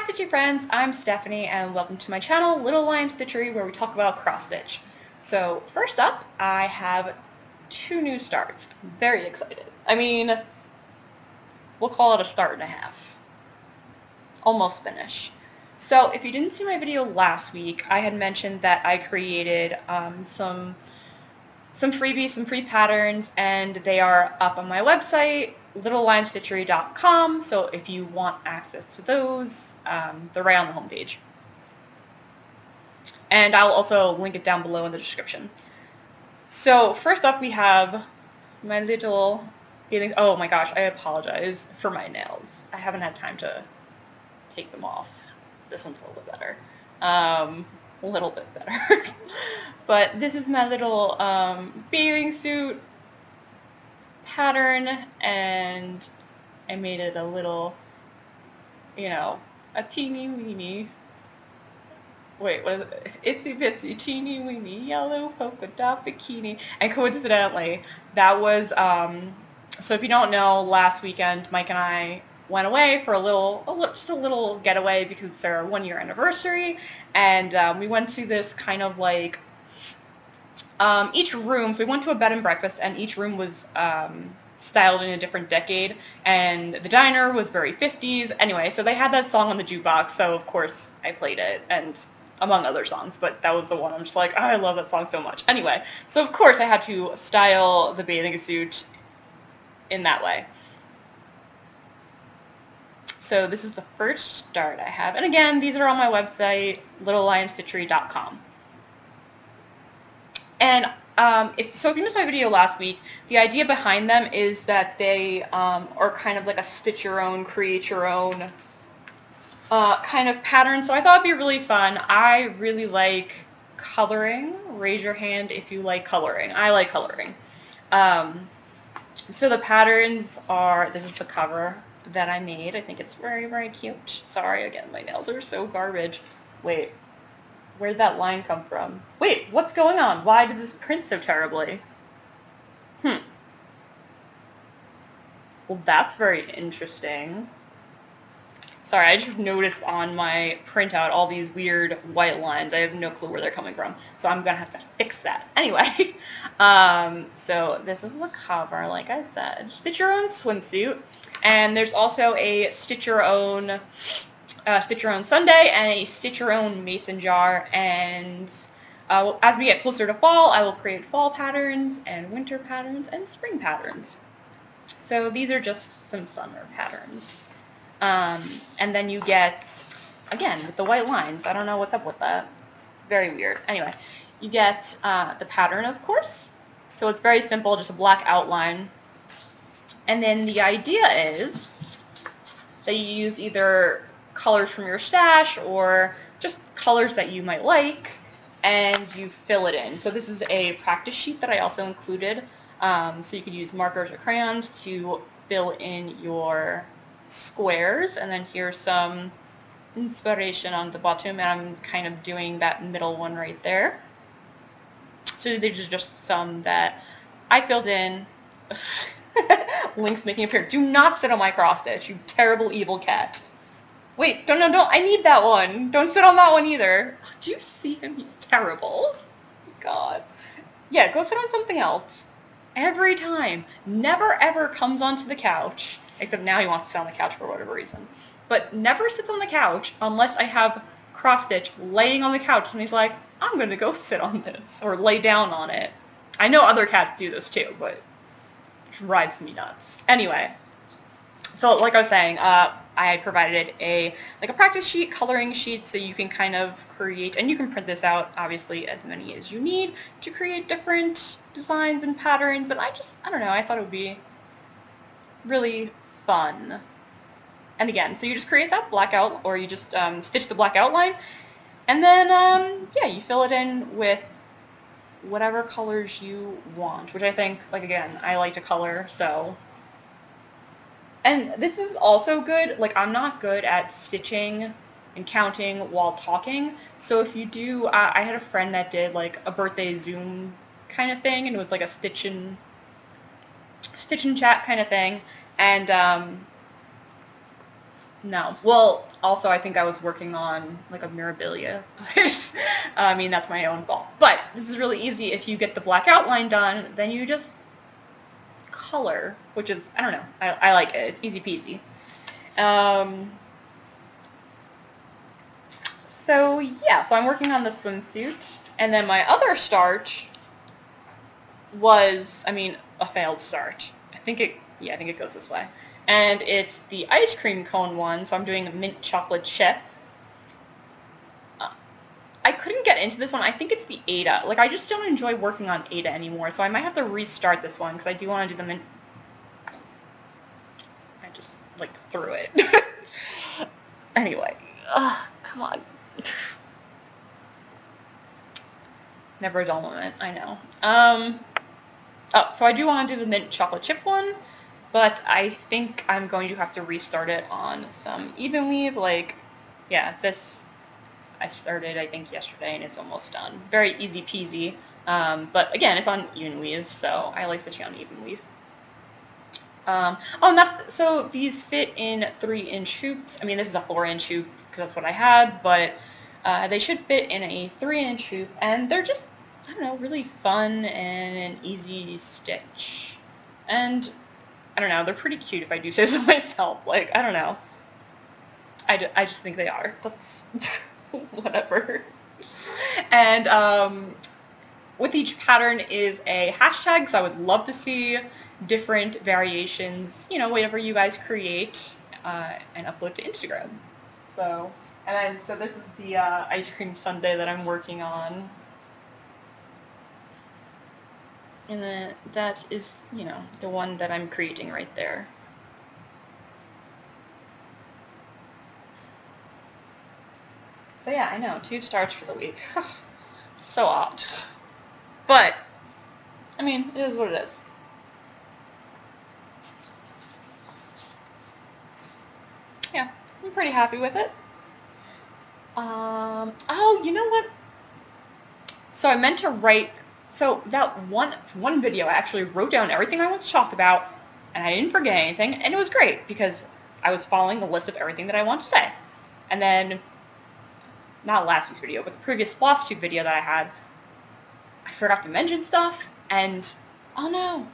Stitchy friends, I'm Stephanie and welcome to my channel, Little Lion Stitchery, where we talk about cross stitch. So first up, I have 2 new starts. I'm very excited. I mean, we'll call it a start and a half. Almost finished. So if you didn't see my video last week, I had mentioned that I created some freebies, some free patterns, and they are up on my website, littlelionstitchery.com, so if you want access to those, they're right on the homepage. And I'll also link it down below in the description. So first up we have my little feelings. Oh my gosh, I apologize for my nails. I haven't had time to take them off. This one's a little bit better. A little bit better. But this is my little bathing suit pattern, and I made it a little, a teeny weeny, wait, what is it? Itsy bitsy teeny weeny yellow polka dot bikini. And coincidentally, that was, so if you don't know, last weekend Mike and I went away for just a little getaway because it's our 1-year anniversary, and we went to this kind of like, each room, so we went to a bed and breakfast, and each room was styled in a different decade, and the diner was very 50s. Anyway, so they had that song on the jukebox, so of course I played it, and among other songs, but that was the one I'm just like, oh, I love that song so much. Anyway, so of course I had to style the bathing suit in that way. So this is the first start I have, and again, these are on my website, littlelionstitchery.com. And so if you missed my video last week, the idea behind them is that they are kind of like a stitch your own, create your own kind of pattern. So I thought it'd be really fun. I really like coloring. Raise your hand if you like coloring. I like coloring. So the patterns are, this is the cover that I made. I think it's very, very cute. Sorry, again, my nails are so garbage. Wait. Where did that line come from? Wait, what's going on? Why did this print so terribly? Well, that's very interesting. Sorry, I just noticed on my printout all these weird white lines. I have no clue where they're coming from, so I'm going to have to fix that. Anyway, so this is the cover, like I said. Stitch your own swimsuit, and there's also a stitch your own Sunday and a stitch your own mason jar, and as we get closer to fall, I will create fall patterns and winter patterns and spring patterns. So these are just some summer patterns. And then you get, again, with the white lines, I don't know what's up with that. It's very weird. Anyway, you get the pattern, of course. So it's very simple, just a black outline. And then the idea is that you use either colors from your stash or just colors that you might like, and you fill it in. So this is a practice sheet that I also included, so you could use markers or crayons to fill in your squares. And then here's some inspiration on the bottom, and I'm kind of doing that middle one right there. So these are just some that I filled in. Link's making a appear. Do not sit on my cross stitch, you terrible evil cat. Wait, don't, I need that one. Don't sit on that one either. Oh, do you see him? He's terrible. God. Yeah, go sit on something else. Every time. Never ever comes onto the couch, except now he wants to sit on the couch for whatever reason. But never sits on the couch unless I have cross stitch laying on the couch, and he's like, I'm going to go sit on this, or lay down on it. I know other cats do this too, but it drives me nuts. Anyway, so like I was saying, I provided a practice sheet, coloring sheet, so you can kind of create, and you can print this out, obviously, as many as you need to create different designs and patterns. And I don't know, I thought it would be really fun. And again, so you just create that blackout, or you just stitch the black outline, and then, yeah, you fill it in with whatever colors you want, which I think, like, again, I like to color, so. And this is also good, like, I'm not good at stitching and counting while talking, so if you do, I had a friend that did, like, a birthday Zoom kind of thing, and it was like a stitch and chat kind of thing, and, no. Well, Also, I think I was working on like a Mirabilia, but I mean, that's my own fault. But this is really easy. If you get the black outline done, then you just color, which is, I don't know, I like it. It's easy peasy. So yeah, so I'm working on the swimsuit, and then my other start was, I mean, a failed start. I think it goes this way. And it's the ice cream cone one, so I'm doing a mint chocolate chip. I couldn't get into this one. I think it's the Ada. Like, I just don't enjoy working on Ada anymore, so I might have to restart this one, because I do want to do the mint... I just, like, threw it. Anyway. Come on. Never a dull moment, I know. Oh, so I do want to do the mint chocolate chip one, but I think I'm going to have to restart it on some even weave. Like, yeah, this I started, I think, yesterday, and it's almost done. Very easy peasy, but again, it's on even weave, so I like stitching on even weave. Oh, and so these fit in 3-inch hoops. I mean, this is a 4-inch hoop, because that's what I had, but they should fit in a 3-inch hoop, and they're just, I don't know, really fun and an easy stitch. And, I don't know, they're pretty cute if I do say so myself. Like, I don't know. I just think they are. That's whatever. And with each pattern is a hashtag, so I would love to see different variations, you know, whatever you guys create, and upload to Instagram. So, and then, so this is the ice cream sundae that I'm working on. And then that is, you know, the one that I'm creating right there. So yeah, I know, 2 starts for the week. So odd. But, I mean, it is what it is. Yeah, I'm pretty happy with it. Oh, you know what? So I meant to write, so that one video, I actually wrote down everything I wanted to talk about, and I didn't forget anything, and it was great, because I was following the list of everything that I wanted to say. And then, not last week's video, but the previous Flosstube video that I had, I forgot to mention stuff, and, oh no.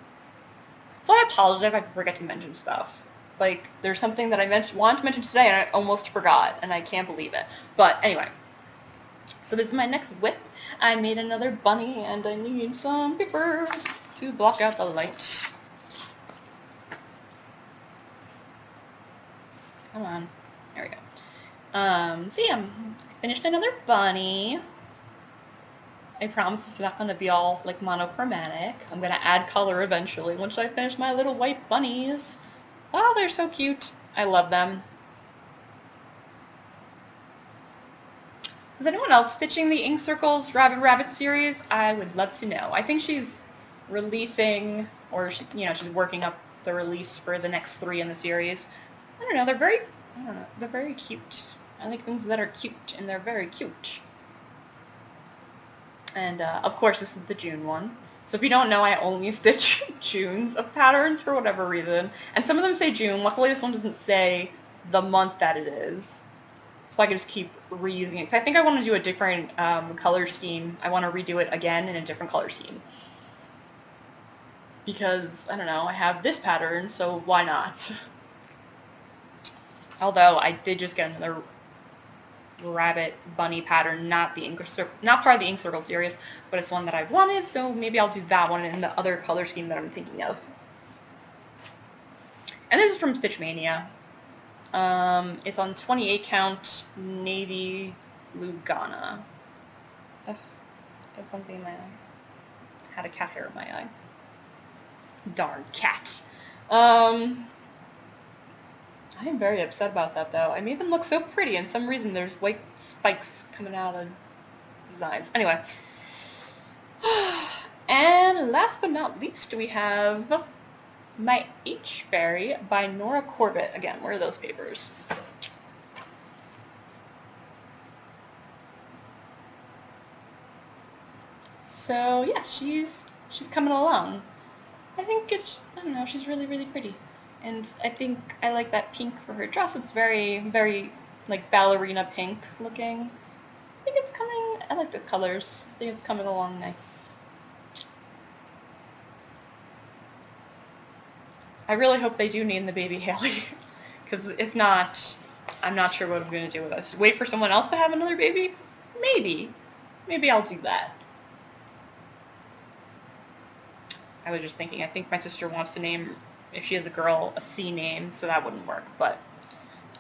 So I apologize if I forget to mention stuff. Like, there's something that I wanted to mention today, and I almost forgot, and I can't believe it. But anyway, so this is my next whip. I made another bunny, and I need some paper to block out the light. Come on. There we go. So yeah, finished another bunny. I promise it's not going to be all, like, monochromatic. I'm going to add color eventually once I finish my little white bunnies. Oh, they're so cute. I love them. Is anyone else stitching the Ink Circles Rabbit Rabbit series? I would love to know. I think she's releasing, or she, you know, she's working up the release for the next 3 in the series. I don't know, they're very cute. I like things that are cute, and they're very cute. And of course, this is the June one. So if you don't know, I only stitch Junes of patterns for whatever reason. And some of them say June. Luckily, this one doesn't say the month that it is. So I can just keep reusing it. 'Cause I think I want to do a different color scheme. I want to redo it again in a different color scheme. Because, I don't know, I have this pattern, so why not? Although, I did just get another rabbit bunny pattern, not part of the Ink Circle series, but it's one that I've wanted, so maybe I'll do that one in the other color scheme that I'm thinking of. And this is from Stitch Mania. It's on 28 count navy Lugana. There's something in my eye. Had a cat hair in my eye. Darn cat. I am very upset about that, though. I made them look so pretty, and for some reason there's white spikes coming out of designs. Anyway. And last but not least, we have My H-Berry by Nora Corbett. Again, where are those papers? So, yeah, she's coming along. I think I don't know, she's really, really pretty. And I think I like that pink for her dress. It's very, very like ballerina pink looking. I think it's coming, I like the colors. I think it's coming along nice. I really hope they do name the baby Haley, because if not, I'm not sure what I'm going to do with us. Wait for someone else to have another baby? Maybe. Maybe I'll do that. I was just thinking, I think my sister wants to name, if she has a girl, a C name, so that wouldn't work, but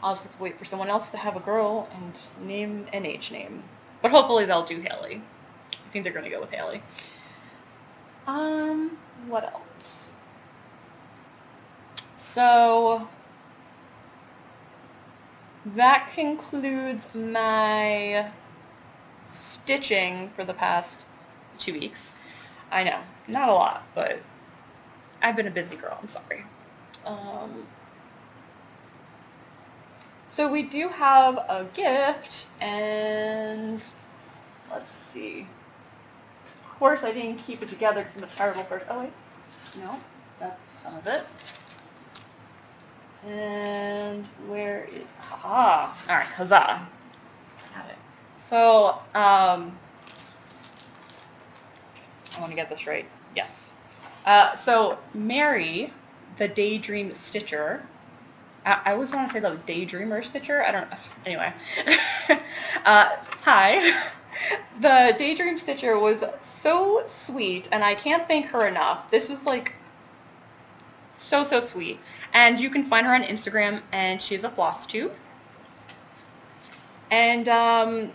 I'll just have to wait for someone else to have a girl and name an H name. But hopefully they'll do Haley. I think they're going to go with Haley. What else? So that concludes my stitching for the past 2 weeks. I know, not a lot, but I've been a busy girl, I'm sorry. So we do have a gift, and let's see. Of course I didn't keep it together because I'm a terrible person. Oh wait, no, that's some of it. And where is, haha, all right, huzzah. Got it. So, I want to get this right. Yes. So Mary, the Daydream Stitcher, I always want to say the Daydreamer Stitcher. I don't know. Anyway. Hi. The Daydream Stitcher was so sweet, and I can't thank her enough. This was like so sweet. And you can find her on Instagram, and she has a Flosstube. And a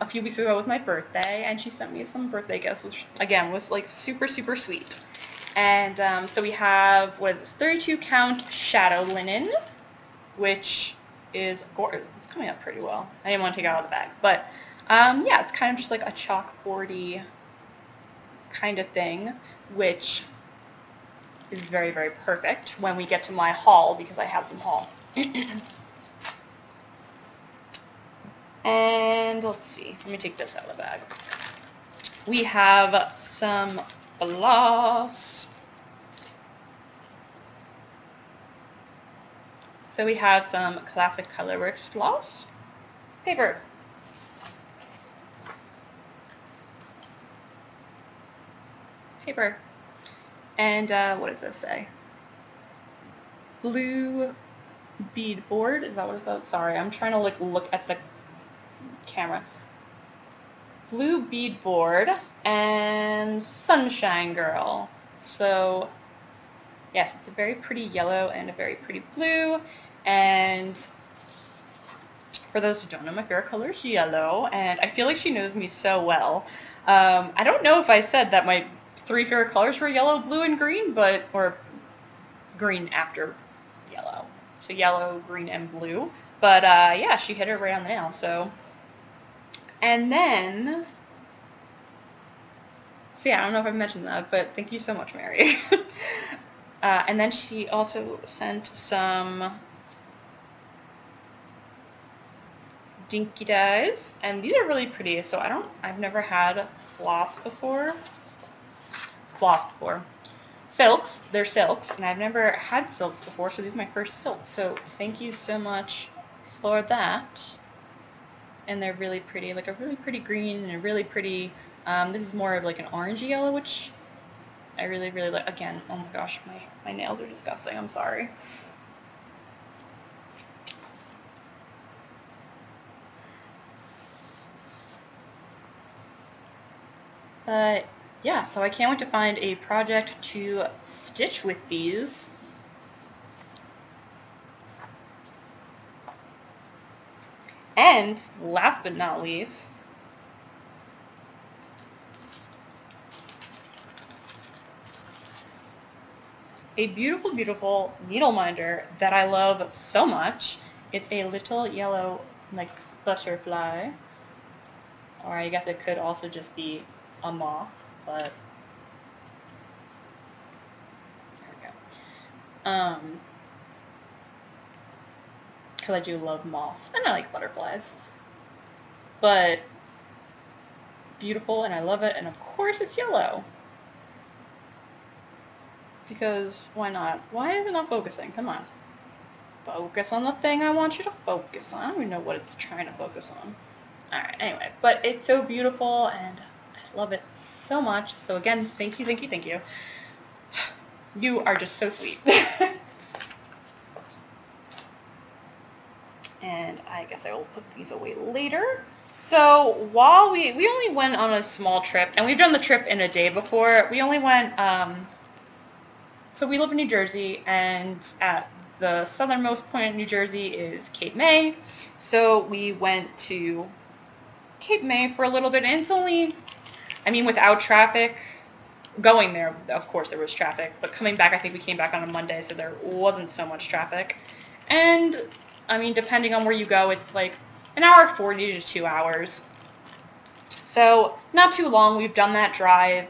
few weeks ago was my birthday, and she sent me some birthday gifts, which again was like super sweet. And so we have, what is this, 32 count shadow linen, which is gorgeous. It's coming up pretty well. I didn't want to take it out of the bag, but yeah, it's kind of just like a chalkboardy kind of thing, which is very perfect when we get to my haul, because I have some haul. And let's see, let me take this out of the bag. We have some floss. So we have some classic Colorworks floss, paper, and what does this say? Blue bead board, is that what it's called? Sorry, I'm trying to look at the camera. Blue bead board and Sunshine Girl. So yes, it's a very pretty yellow and a very pretty blue, and for those who don't know, my favorite color is yellow, and I feel like she knows me so well. I don't know if I said that my 3 favorite colors were yellow, blue, and green, or green after yellow. So yellow, green, and blue. But yeah, she hit it right on the nail, so. And then, so yeah, I don't know if I've mentioned that, but thank you so much, Mary. And then she also sent some dinky dyes, and these are really pretty. So I've never had floss before. Silks, they're silks, and I've never had silks before, so these are my first silks. So thank you so much for that. And they're really pretty, like a really pretty green and a really pretty, this is more of like an orangey yellow, which I really like. Again, oh my gosh, my nails are disgusting, I'm sorry. But yeah, so I can't wait to find a project to stitch with these. And last but not least, a beautiful needle minder that I love so much. It's a little yellow, like, butterfly. Or I guess it could also just be a moth, but there we go. Because I do love moths, and I like butterflies. But beautiful, and I love it, and of course it's yellow. Because why not? Why is it not focusing? Come on. Focus on the thing I want you to focus on. I don't even know what it's trying to focus on. Alright, anyway, but it's so beautiful and I love it so much. So again, thank you, thank you, thank you. You are just so sweet. And I guess I will put these away later. So while we only went on a small trip, and we've done the trip in a day before. We only went, so we live in New Jersey, and at the southernmost point of New Jersey is Cape May. So we went to Cape May for a little bit, and it's only, I mean, without traffic, going there, of course there was traffic, but coming back, I think we came back on a Monday, so there wasn't so much traffic. And, I mean, depending on where you go, it's like an hour 40 to 2 hours. So, not too long. We've done that drive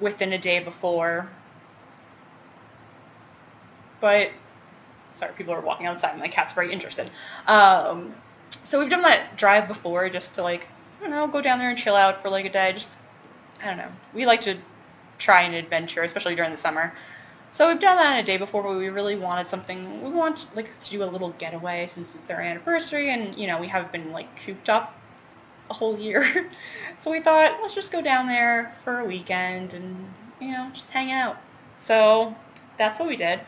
within a day before. But, sorry, people are walking outside, and my cat's very interested. So we've done that drive before just to, like, I don't know, go down there and chill out for like a day. Just, I don't know. We like to try an adventure, especially during the summer. So we've done that a day before, but we really wanted something. We want like to do a little getaway since it's our anniversary, and you know we haven't been like cooped up a whole year. So we thought let's just go down there for a weekend and you know just hang out. So that's what we did.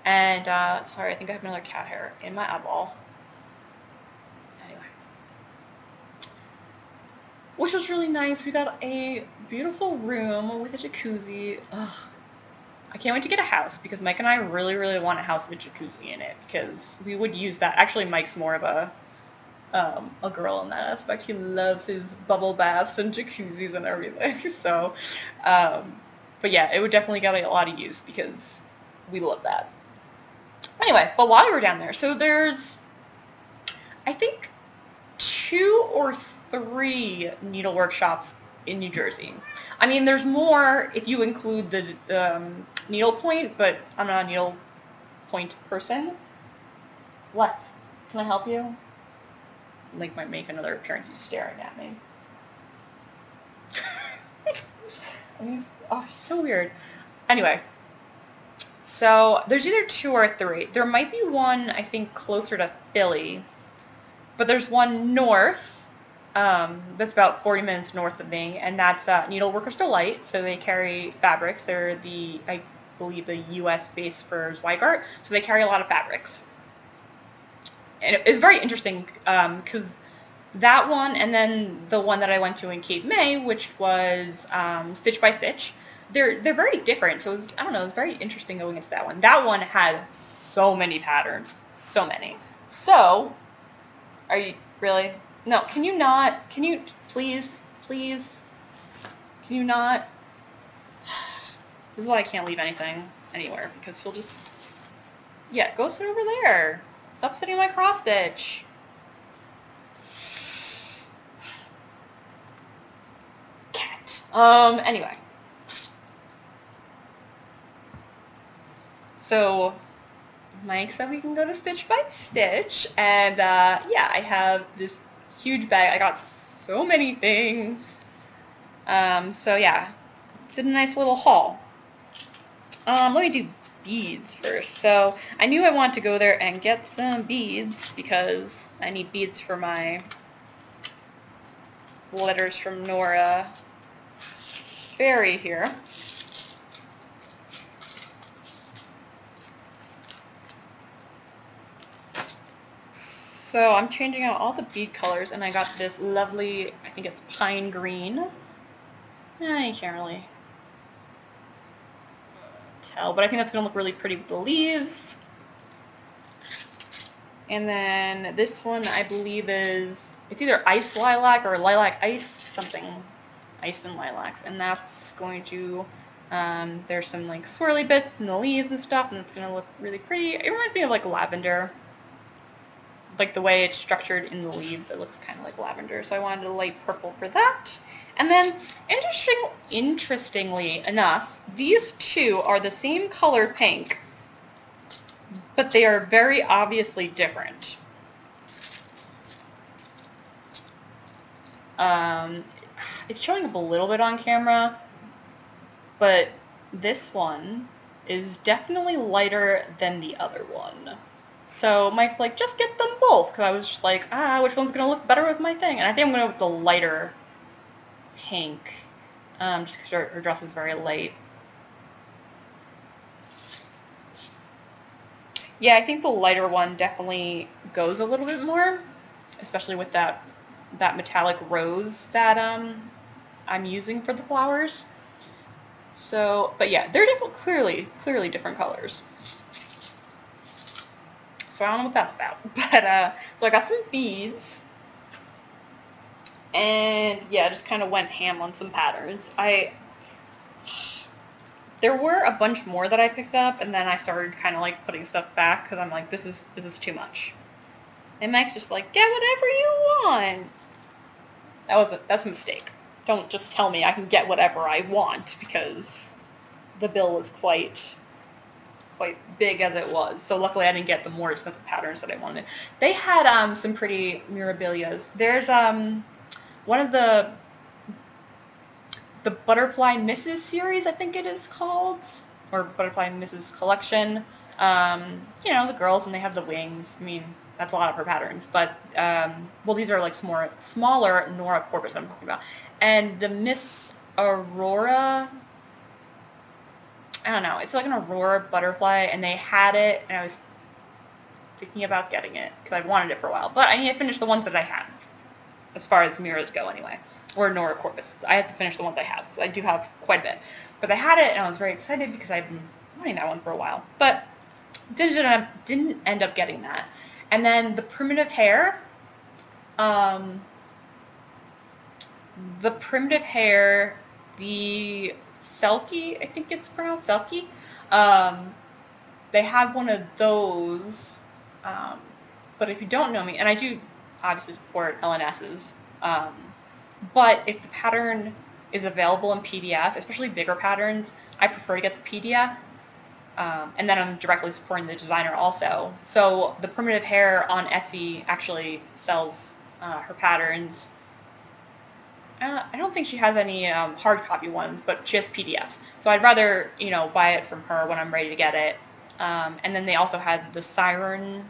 And sorry, I think I have another cat hair in my eyeball. Anyway, which was really nice. We got a beautiful room with a jacuzzi. Ugh. I can't wait to get a house because Mike and I really, really want a house with a jacuzzi in it because we would use that. Actually, Mike's more of a girl in that aspect. He loves his bubble baths and jacuzzis and everything. So, but yeah, it would definitely get a lot of use because we love that. Anyway, but while we were down there, so there's, I think, 2 or 3 needle workshops in New Jersey. I mean, there's more if you include the needlepoint, but I'm not a needlepoint person. What? Can I help you? Link might make another appearance. He's staring at me. I mean, oh, he's so weird. Anyway, so there's either 2 or 3. There might be one, I think, closer to Philly, but there's one north. That's about 40 minutes north of me, and that's Needleworkers Delight. So they carry fabrics. They're I believe, the U.S. base for Zweigart, so they carry a lot of fabrics. And it's very interesting because that one, and then the one that I went to in Cape May, which was Stitch by Stitch, they're very different. So it was, I don't know, it was very interesting going into that one. That one had so many patterns, so many. So, are you really? No, can you not? Can you please? Can you not? This is why I can't leave anything anywhere because he'll just. Yeah, go sit over there. Stop sitting my cross stitch. Cat. Anyway. So, Mike said we can go to Stitch by Stitch, and yeah, I have this huge bag. I got so many things. So yeah, did a nice little haul. Let me do beads first. So I knew I wanted to go there and get some beads because I need beads for my letters from Nora Fairy here. So I'm changing out all the bead colors, and I got this lovely, I think it's pine green. You can't really tell, but I think that's going to look really pretty with the leaves. And then this one, I believe is, it's either ice lilac or lilac ice, something, ice and lilacs. And that's going to, there's some like swirly bits in the leaves and stuff, and it's going to look really pretty. It reminds me of like lavender. Like the way it's structured in the leaves, it looks kind of like lavender. So I wanted a light purple for that. And then, interestingly enough, these 2 are the same color pink, but they are very obviously different. It's showing up a little bit on camera, but this one is definitely lighter than the other one. So Mike's like, just get them both, because I was just like, which one's going to look better with my thing? And I think I'm going to go with the lighter pink, just because her dress is very light. Yeah, I think the lighter one definitely goes a little bit more, especially with that metallic rose that I'm using for the flowers. So, but yeah, they're clearly different colors. So I don't know what that's about. But so I got some beads, and yeah, just kind of went ham on some patterns. There were a bunch more that I picked up, and then I started kind of like putting stuff back because I'm like, this is too much. And Mike's just like, get whatever you want. That's a mistake. Don't just tell me I can get whatever I want, because the bill was quite big as it was. So luckily I didn't get the more expensive patterns that I wanted. They had some pretty mirabilias. There's one of the Butterfly Misses series, I think it is called, or Butterfly Misses collection. You know, the girls, and they have the wings. I mean, that's a lot of her patterns. But, well, these are like smaller Nora Corbett that I'm talking about. And the Miss Aurora, I don't know, it's like an Aurora butterfly, and they had it, and I was thinking about getting it, because I've wanted it for a while. But I need to finish the ones that I have, as far as mirrors go anyway, or Nora Corbett. I have to finish the ones I have, because I do have quite a bit. But I had it, and I was very excited, because I've been wanting that one for a while. But didn't end up getting that. And then the primitive hair, the Selkie, I think it's pronounced Selkie. They have one of those, but if you don't know me, and I do obviously support LNSs, but if the pattern is available in PDF, especially bigger patterns, I prefer to get the PDF, and then I'm directly supporting the designer also. So the primitive hair on Etsy actually sells her patterns. I don't think she has any hard copy ones, but she has PDFs. So I'd rather, you know, buy it from her when I'm ready to get it. And then they also had the Siren.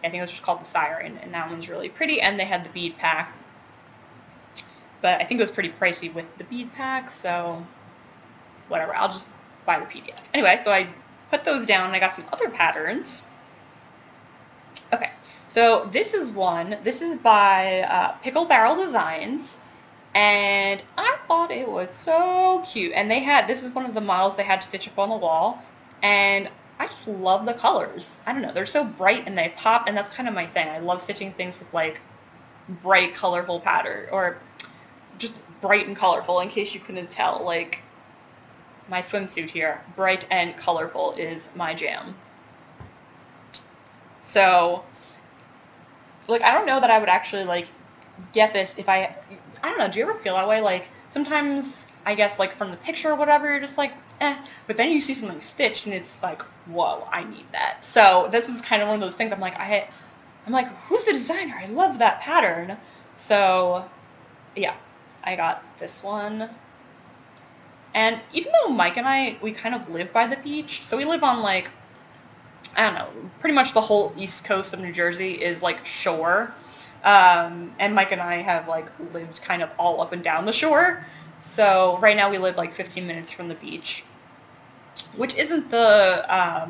I think it was just called the Siren, and that one's really pretty. And they had the bead pack. But I think it was pretty pricey with the bead pack, so whatever. I'll just buy the PDF. Anyway, so I put those down, and I got some other patterns. Okay, so this is one. This is by Pickle Barrel Designs. And I thought it was so cute. And this is one of the models they had stitched up on the wall. And I just love the colors. I don't know, they're so bright and they pop, and that's kind of my thing. I love stitching things with like bright, colorful pattern, or just bright and colorful, in case you couldn't tell. Like my swimsuit here, bright and colorful is my jam. So, like, I don't know that I would actually like get this if I don't know, do you ever feel that way? Like, sometimes, I guess, like, from the picture or whatever, you're just like, but then you see something stitched, and it's like, whoa, I need that. So this was kind of one of those things. I'm like, who's the designer? I love that pattern. So, yeah, I got this one. And even though Mike and I, we kind of live by the beach, so we live on, like, I don't know, pretty much the whole east coast of New Jersey is, like, shore. And Mike and I have, like, lived kind of all up and down the shore. So right now we live, like, 15 minutes from the beach, which isn't the, I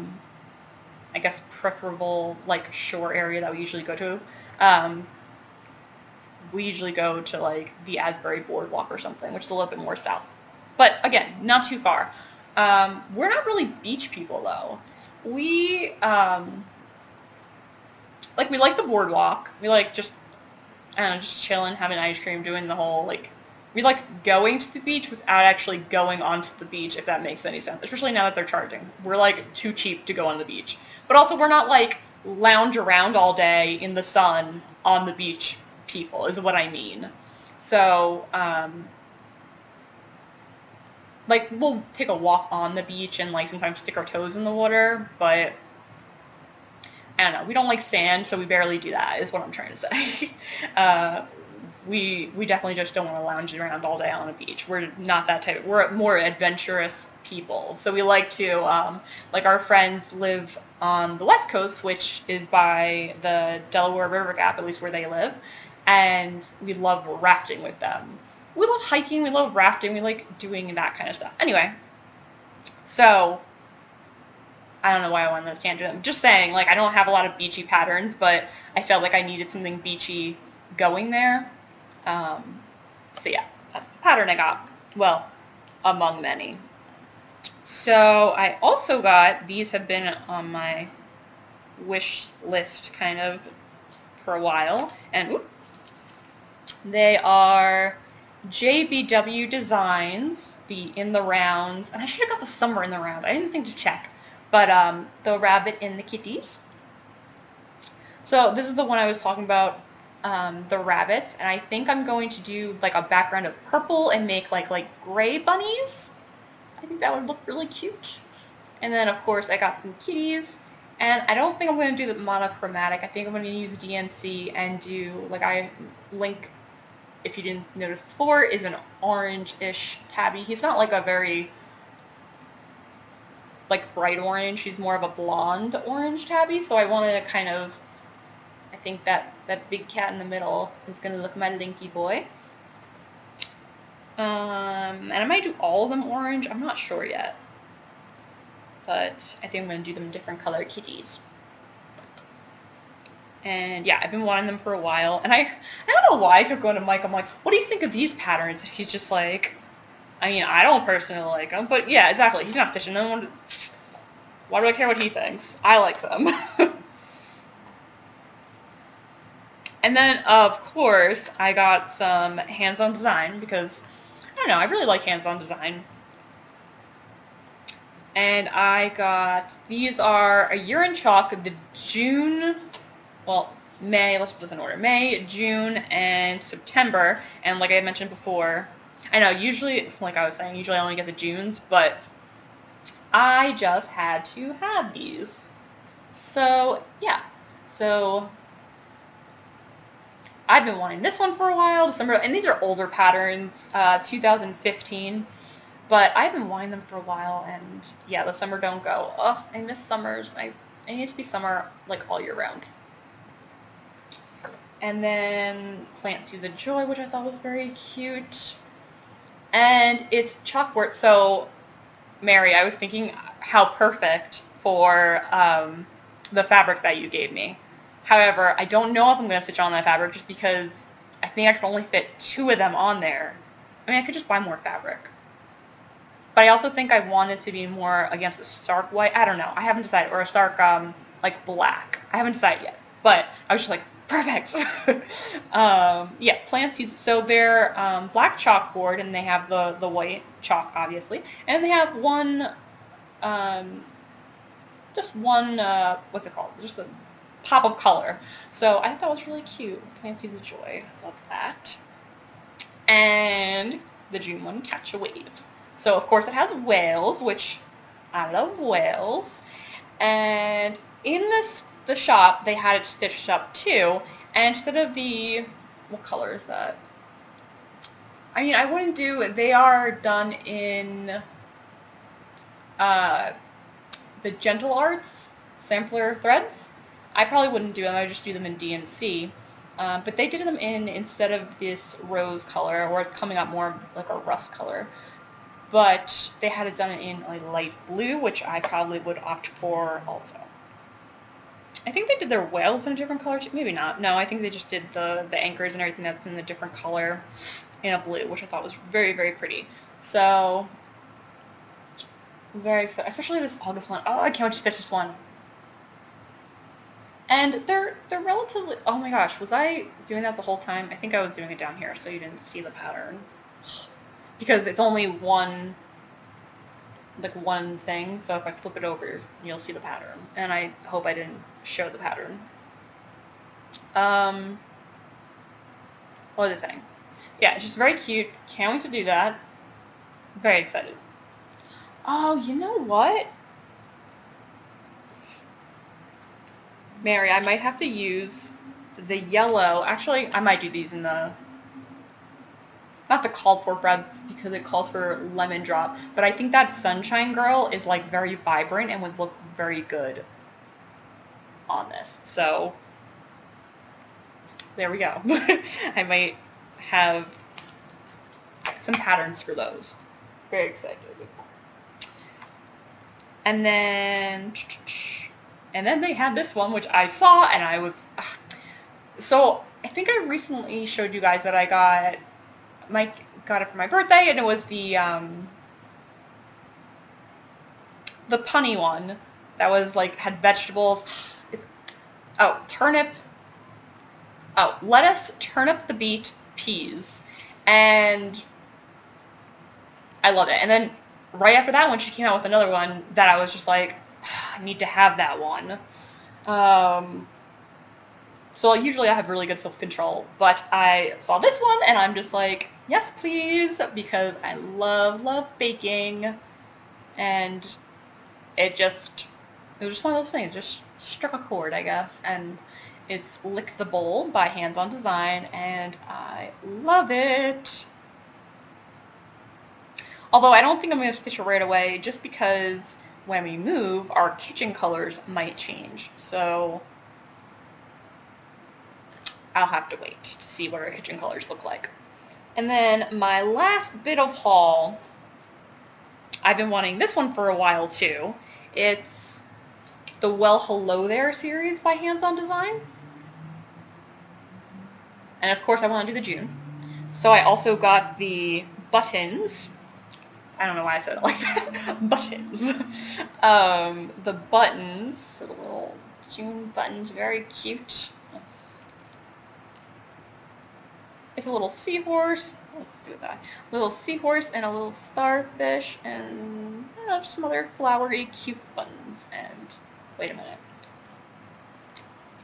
guess, preferable, like, shore area that we usually go to. We usually go to, like, the Asbury Boardwalk or something, which is a little bit more south. But, again, not too far. We're not really beach people, though. We like the boardwalk. We like just, I don't know, just chilling, having ice cream, doing the whole, like, we like going to the beach without actually going onto the beach, if that makes any sense. Especially now that they're charging. We're, like, too cheap to go on the beach. But also, we're not, like, lounge around all day in the sun on the beach people, is what I mean. So, like, we'll take a walk on the beach and, like, sometimes stick our toes in the water, but I don't know. We don't like sand, so we barely do that, is what I'm trying to say. we definitely just don't want to lounge around all day on a beach. We're not that type. We're more adventurous people. So we like to, like our friends live on the West Coast, which is by the Delaware River Gap, at least where they live, and we love rafting with them. We love hiking, we love rafting, we like doing that kind of stuff. Anyway, so I don't know why I went on this tangent. I'm just saying, like, I don't have a lot of beachy patterns, but I felt like I needed something beachy going there. So yeah, that's the pattern I got. Well, among many. So I also got, these have been on my wish list kind of for a while, and whoop, they are JBW Designs, the In the Rounds, and I should have got the Summer in the Round. I didn't think to check, but the Rabbit in the Kitties. So this is the one I was talking about, the rabbits, and I think I'm going to do like a background of purple and make like gray bunnies. I think that would look really cute. And then of course I got some kitties, and I don't think I'm going to do the monochromatic. I think I'm going to use DMC and do, like, I link, if you didn't notice before, is an orange-ish tabby. He's not like a very like bright orange. He's more of a blonde orange tabby, so I want to kind of, I think that big cat in the middle is going to look my linky boy. And I might do all of them orange. I'm not sure yet. But I think I'm going to do them different color kitties. And yeah, I've been wanting them for a while. And I don't know why I kept going to Mike. I'm like, what do you think of these patterns? And he's just like, I mean, I don't personally like them. But yeah, exactly. He's not stitching them. Why do I care what he thinks? I like them. And then, of course, I got some hands-on design because, I don't know, I really like hands-on design. And I got, these are a year in chalk, the June, well, May, let's put this in order, May, June, and September. And like I mentioned before, I know, usually, like I was saying, usually I only get the Junes, but I just had to have these. So, yeah. So I've been wanting this one for a while, December, and these are older patterns, 2015, but I've been wanting them for a while, and yeah, the summer don't go. Ugh, I miss summers. I need it to be summer, like, all year round. And then Plant Seeds of Joy, which I thought was very cute, and it's chalkboard. So, Mary, I was thinking how perfect for the fabric that you gave me. However, I don't know if I'm going to stitch on that fabric just because I think I could only fit 2 of them on there. I mean, I could just buy more fabric. But I also think I wanted to be more against a stark white. I don't know. I haven't decided. Or a stark, like, black. I haven't decided yet. But I was just like, perfect. Yeah, Plant Seeds. So they're black chalkboard, and they have the white chalk, obviously. And they have one, just one, what's it called? Just a pop of color. So I thought that was really cute. Plant Seeds of Joy. Love that. And the June one, Catch a Wave. So of course it has whales, which I love whales. And in the shop they had it stitched up too. And instead of the, what color is that? I mean, I wouldn't do, they are done in the Gentle Arts sampler threads. I probably wouldn't do them, I would just do them in DMC. But they did them in, instead of this rose color, or it's coming up more like a rust color. But they had it done in a light blue, which I probably would opt for also. I think they did their whales in a different color too. Maybe not. No, I think they just did the anchors and everything that's in a different color in a blue, which I thought was very, very pretty. So, very excited. Especially this August one. Oh, I can't wait to stitch this one. And they're relatively, oh my gosh, was I doing that the whole time? I think I was doing it down here so you didn't see the pattern. Because it's only one, like one thing, so if I flip it over, you'll see the pattern. And I hope I didn't show the pattern. What was I saying? Yeah, it's just very cute. Can't wait to do that. Very excited. Oh, you know what? Mary, I might have to use the yellow. Actually, I might do these in the not the called for breaths because it calls for lemon drop, but I think that Sunshine Girl is like very vibrant and would look very good on this. So there we go. I might have some patterns for those. Very excited. And then they had this one, which I saw, and I was, so I think I recently showed you guys that Mike got it for my birthday, and it was the punny one that was like, had vegetables. Lettuce, turnip, the beet, peas, and I loved it. And then right after that one, she came out with another one that I was just like, I need to have that one. So usually I have really good self-control, but I saw this one and I'm just like, yes, please, because I love baking, and it was just one of those things, just struck a chord, I guess, and it's Lick the Bowl by Hands On Design, and I love it. Although I don't think I'm going to stitch it right away, just because when we move, our kitchen colors might change. So I'll have to wait to see what our kitchen colors look like. And then my last bit of haul, I've been wanting this one for a while too. It's the Well Hello There series by Hands On Design. And of course I want to do the June. So I also got the buttons. I don't know why I said it like that. Buttons. The buttons, so the little June buttons, very cute. It's a little seahorse. Let's do that. Little seahorse and a little starfish and some other flowery cute buttons. And wait a minute.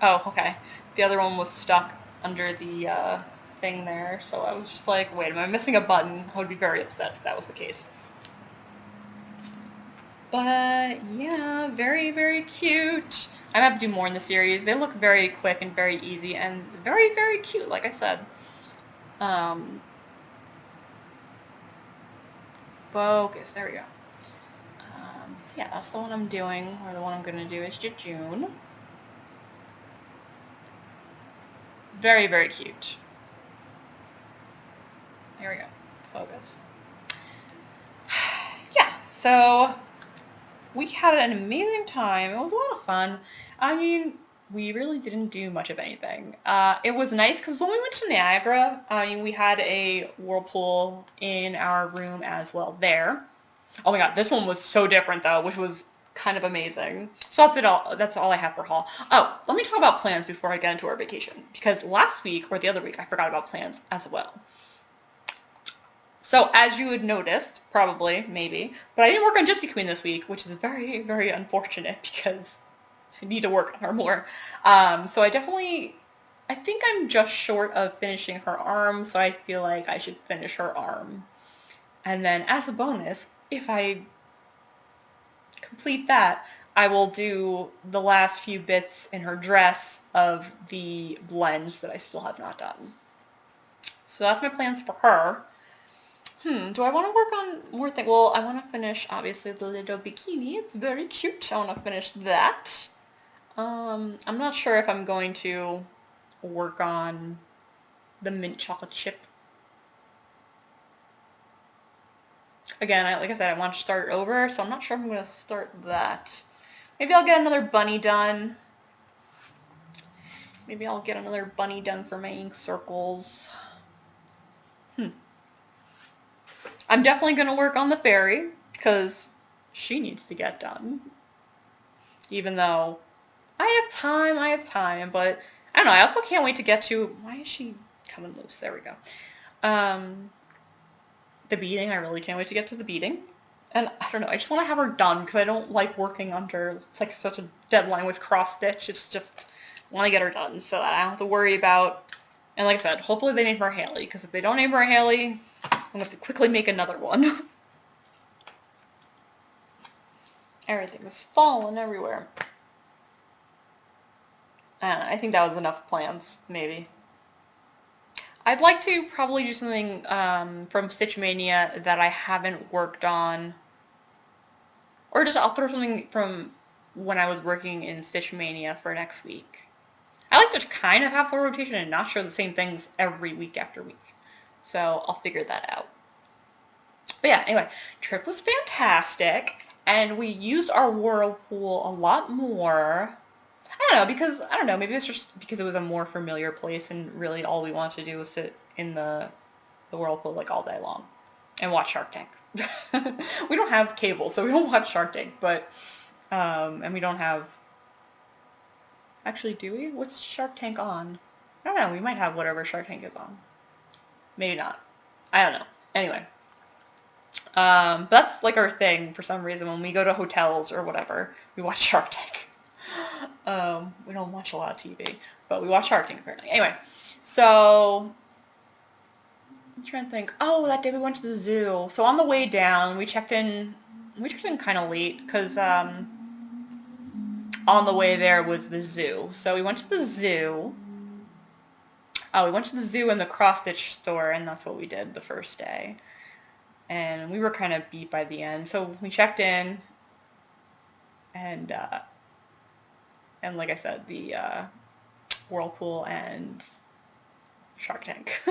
Oh, okay. The other one was stuck under the thing there, so I was just like, wait, am I missing a button? I would be very upset if that was the case. But yeah, very, very cute. I'm gonna have to do more in the series. They look very quick and very easy and very, very cute, like I said. Focus, there we go. So yeah, that's the one I'm doing, or the one I'm gonna do is June. Very, very cute. There we go. Focus. Yeah, so we had an amazing time. It was a lot of fun. I mean, we really didn't do much of anything. It was nice because when we went to Niagara, I mean, we had a whirlpool in our room as well there. Oh my god, this one was so different though, which was kind of amazing. So that's it all. That's all I have for haul. Oh, let me talk about plans before I get into our vacation, because last week or the other week I forgot about plans as well. So as you had noticed, probably, maybe, but I didn't work on Gypsy Queen this week, which is very, very unfortunate because I need to work on her more. So I think I'm just short of finishing her arm, so I feel like I should finish her arm. And then as a bonus, if I complete that, I will do the last few bits in her dress of the blends that I still have not done. So that's my plans for her. Do I want to work on more things? Well, I want to finish, obviously, the little bikini. It's very cute. I want to finish that. I'm not sure if I'm going to work on the mint chocolate chip. Again, like I said, I want to start over, so I'm not sure if I'm going to start that. Maybe I'll get another bunny done. Maybe I'll get another bunny done for my ink circles. I'm definitely going to work on the fairy, because she needs to get done. Even though I have time, but I don't know, I also can't wait to get to, why is she coming loose? There we go. The beading, I really can't wait to get to the beading. And I don't know, I just want to have her done, because I don't like working under, it's like such a deadline with cross stitch. It's just, I want to get her done so that I don't have to worry about, and like I said, hopefully they name her Haley, because if they don't name her Haley, I'm going to have to quickly make another one. Everything is falling everywhere. I don't know, I think that was enough plans, maybe. I'd like to probably do something from Stitch Mania that I haven't worked on. Or just I'll throw something from when I was working in Stitch Mania for next week. I like to kind of have a rotation and not show the same things every week after week. So I'll figure that out. But yeah, anyway, trip was fantastic. And we used our whirlpool a lot more. I don't know, because, I don't know, maybe it's just because it was a more familiar place and really all we wanted to do was sit in the whirlpool like all day long and watch Shark Tank. We don't have cable, so we don't watch Shark Tank, but, and we don't have, actually, do we? What's Shark Tank on? I don't know, we might have whatever Shark Tank is on. Maybe not. I don't know. Anyway. That's like our thing for some reason. When we go to hotels or whatever, we watch Shark Tank. We don't watch a lot of TV, but we watch Shark Tank apparently. Anyway, so I'm trying to think. Oh, that day we went to the zoo. So on the way down, we checked in kind of late because on the way there was the zoo. So we went to the zoo. Oh, we went to the zoo and the cross-stitch store, and that's what we did the first day. And we were kind of beat by the end. So we checked in, and like I said, the whirlpool and Shark Tank.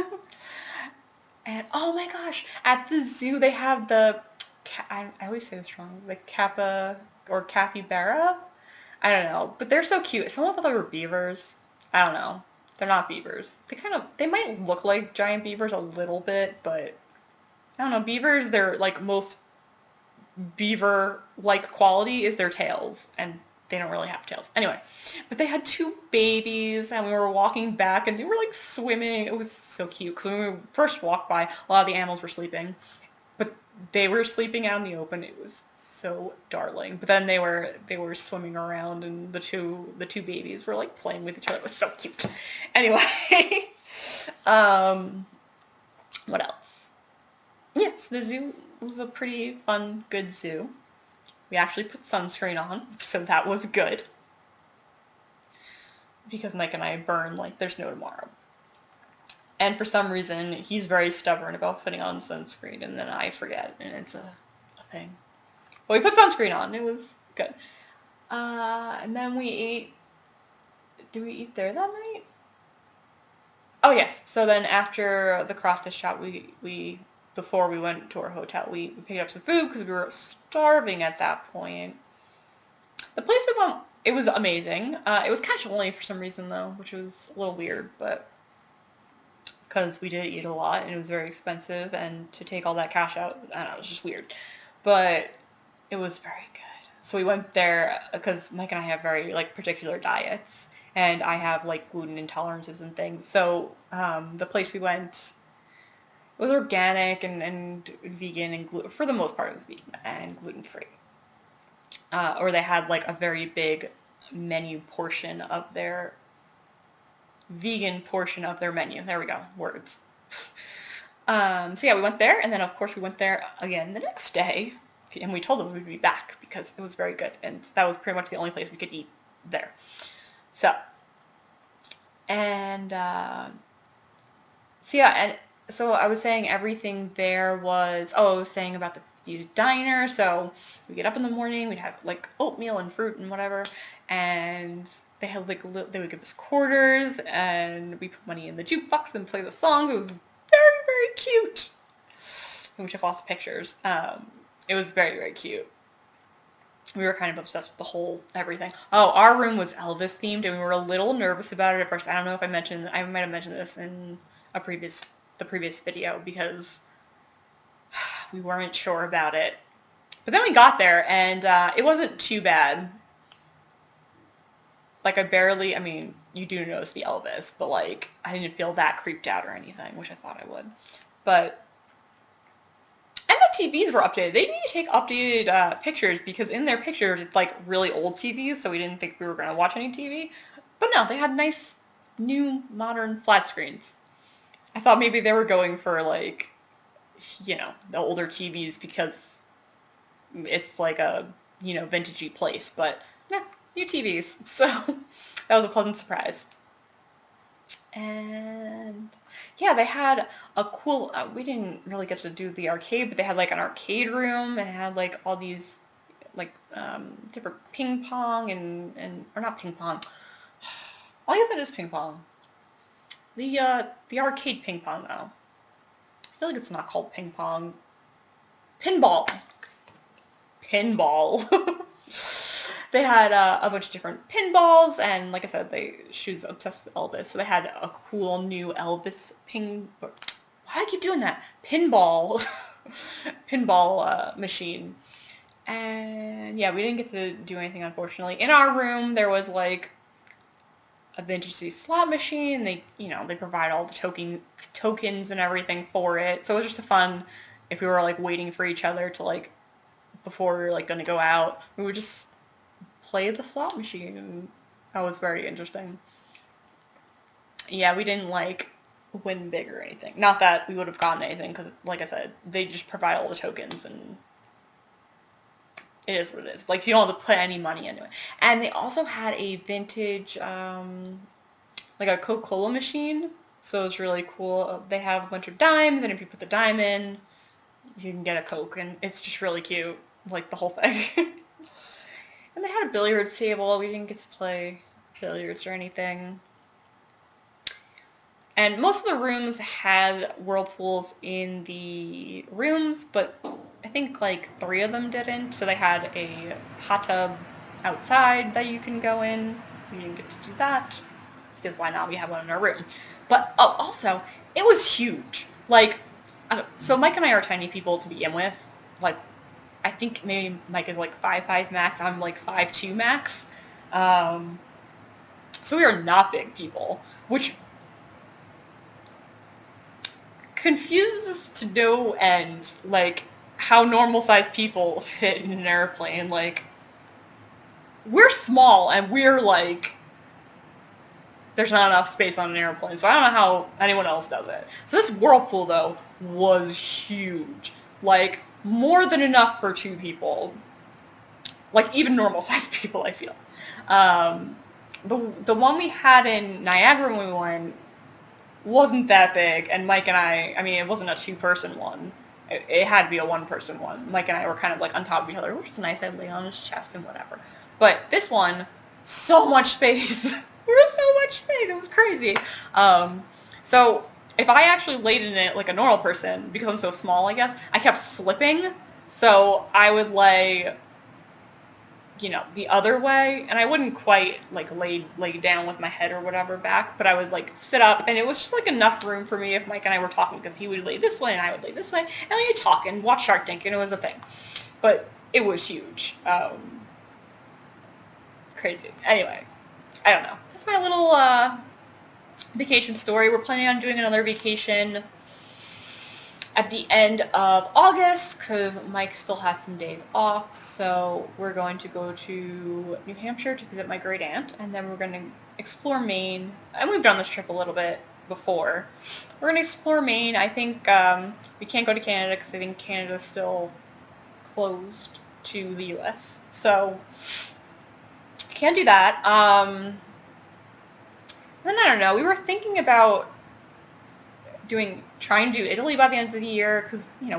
And oh my gosh, at the zoo they have the, I always say this wrong, the kappa or capybara? I don't know, but they're so cute. Someone thought they were beavers. I don't know. They're not beavers. They might look like giant beavers a little bit, but I don't know. Beavers, their like most beaver-like quality is their tails, and they don't really have tails. Anyway, but they had two babies, and we were walking back, and they were like swimming. It was so cute, because when we first walked by, a lot of the animals were sleeping, but they were sleeping out in the open. It was so darling. But then they were swimming around, and the two babies were like playing with each other. It was so cute. Anyway, what else? Yes, the zoo was a pretty fun, good zoo. We actually put sunscreen on, so that was good. Because Mike and I burn like there's no tomorrow. And for some reason, he's very stubborn about putting on sunscreen, and then I forget, and it's a thing. But we put sunscreen on. It was good. And then we ate... Did we eat there that night? Oh, yes. So then after the cross-stitch shop, before we went to our hotel, we picked up some food because we were starving at that point. The place we went, it was amazing. It was cash only for some reason, though, which was a little weird, but because we did eat a lot and it was very expensive, and to take all that cash out, I don't know, it was just weird. But it was very good. So we went there because Mike and I have very like particular diets, and I have like gluten intolerances and things. So the place we went, it was organic and vegan and gluten. For the most part, it was vegan and gluten-free. Or they had like a very big menu portion of their vegan portion of their menu. There we go, words. So yeah, we went there, and then of course we went there again the next day, and we told them we'd be back because it was very good, and that was pretty much the only place we could eat there. So, and so yeah, and so I was saying everything there was, I was saying about the diner. So we get up in the morning, we'd have like oatmeal and fruit and whatever, and they had like, they would give us quarters, and we put money in the jukebox and play the songs. It was very, very cute. And we took lots of pictures. It was very, very cute. We were kind of obsessed with the whole everything. Oh, our room was Elvis themed, and we were a little nervous about it at first. I don't know if I might have mentioned this in the previous video, because we weren't sure about it. But then we got there, and it wasn't too bad. Like, I mean, you do notice the Elvis, but like, I didn't feel that creeped out or anything, which I thought I would. But, and the TVs were updated. They need to take updated pictures, because in their pictures, it's like really old TVs, so we didn't think we were going to watch any TV. But no, they had nice, new, modern flat screens. I thought maybe they were going for like, you know, the older TVs because it's like a, you know, vintagey place, but no, new TVs. So that was a pleasant surprise. And yeah, they had a cool, we didn't really get to do the arcade, but they had like an arcade room and it had like all these like different ping pong or not ping pong. Oh yeah, that is ping pong. The arcade ping pong though. I feel like it's not called ping pong. Pinball. Pinball. They had a bunch of different pinballs, and like I said, she was obsessed with Elvis, so they had a cool new Elvis why do I keep doing that? Pinball, pinball machine. And yeah, we didn't get to do anything, unfortunately. In our room, there was like a vintage slot machine. They provide all the tokens and everything for it. So it was just a fun, if we were like waiting for each other to like, before we were like going to go out, we would just play the slot machine, and that was very interesting. Yeah, we didn't like win big or anything. Not that we would have gotten anything, because like I said, they just provide all the tokens, and it is what it is. Like, you don't have to put any money into it. And they also had a vintage, like a Coca-Cola machine, so it's really cool. They have a bunch of dimes, and if you put the dime in, you can get a Coke, and it's just really cute, like the whole thing. And they had a billiards table. We didn't get to play billiards or anything. And most of the rooms had whirlpools in the rooms, but I think like 3 of them didn't. So they had a hot tub outside that you can go in. We didn't get to do that, because why not? We have one in our room. But also, it was huge. Like, so Mike and I are tiny people to begin with. Like, I think maybe Mike is like 5'5" max. I'm like 5'2" max. So we are not big people, which confuses us to no end, like, how normal-sized people fit in an airplane. Like, we're small, and we're like, there's not enough space on an airplane, so I don't know how anyone else does it. So this whirlpool, though, was huge. Like, more than enough for 2 people. Like, even normal-sized people, I feel. The one we had in Niagara when we went wasn't that big, and Mike and I mean, it wasn't a 2-person one. It had to be a 1-person one. Mike and I were kind of like on top of each other, which is nice. I'd lay on his chest and whatever. But this one, so much space. There was so much space. It was crazy. So if I actually laid in it like a normal person, because I'm so small, I guess, I kept slipping. So I would lay, the other way, and I wouldn't quite like lay down with my head or whatever back, but I would like sit up, and it was just like enough room for me if Mike and I were talking, because he would lay this way and I would lay this way, and we would talk and watch Shark Tank, and it was a thing. But it was huge. Crazy. Anyway, I don't know. That's my little vacation story. We're planning on doing another vacation at the end of August, because Mike still has some days off, so we're going to go to New Hampshire to visit my great aunt, and then we're going to explore Maine. And we've done this trip a little bit before. We're going to explore Maine. I think we can't go to Canada, because I think Canada's still closed to the U.S., so can't do that. Then I don't know. We were thinking about trying to do Italy by the end of the year, because we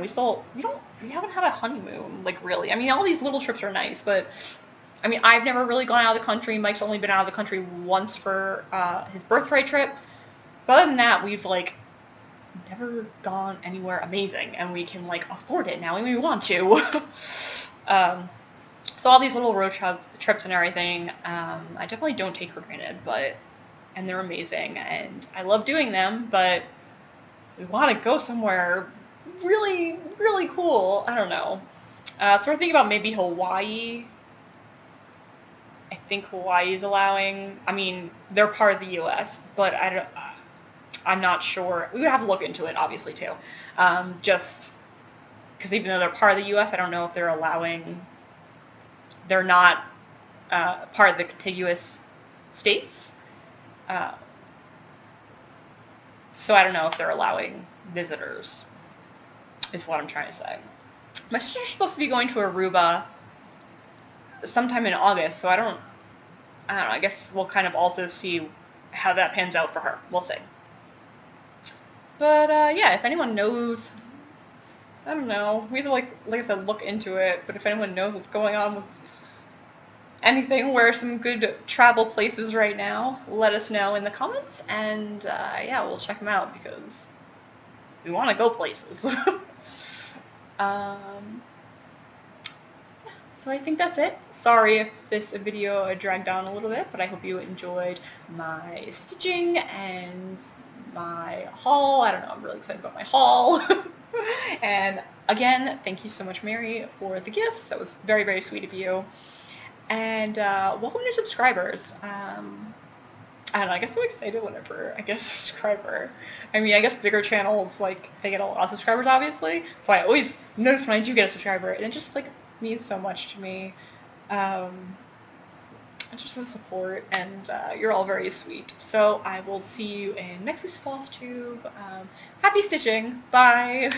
haven't had a honeymoon, like, really. I mean, all these little trips are nice, but I mean, I've never really gone out of the country. Mike's only been out of the country once for his birthright trip. But other than that, we've like never gone anywhere amazing, and we can like afford it now when we want to. So all these little road trips and everything, I definitely don't take for granted, and they're amazing, and I love doing them, but we want to go somewhere really, really cool. I don't know. So we're thinking about maybe Hawaii. I think Hawaii is allowing. I mean, they're part of the U.S., but I'm not sure. We would have to look into it, obviously, too. Just because even though they're part of the U.S., I don't know if they're allowing. They're not part of the contiguous states. So I don't know if they're allowing visitors, is what I'm trying to say. My sister's supposed to be going to Aruba sometime in August, so I don't know, I guess we'll kind of also see how that pans out for her. We'll see. But yeah, if anyone knows, I don't know, we have to like I said, look into it, but if anyone knows what's going on with anything, where are some good travel places right now, let us know in the comments, and yeah, we'll check them out because we want to go places. So I think that's it. Sorry if this video dragged on a little bit, but I hope you enjoyed my stitching and my haul. I don't know, I'm really excited about my haul. And again, thank you so much, Mary, for the gifts. That was very, very sweet of you. And welcome new subscribers. I don't know, I guess I'm excited whenever I get a subscriber. I mean, I guess bigger channels, like, they get a lot of subscribers, obviously. So I always notice when I do get a subscriber, and it just, like, means so much to me. Just the support, and you're all very sweet. So I will see you in next week's Flosstube. Happy stitching. Bye.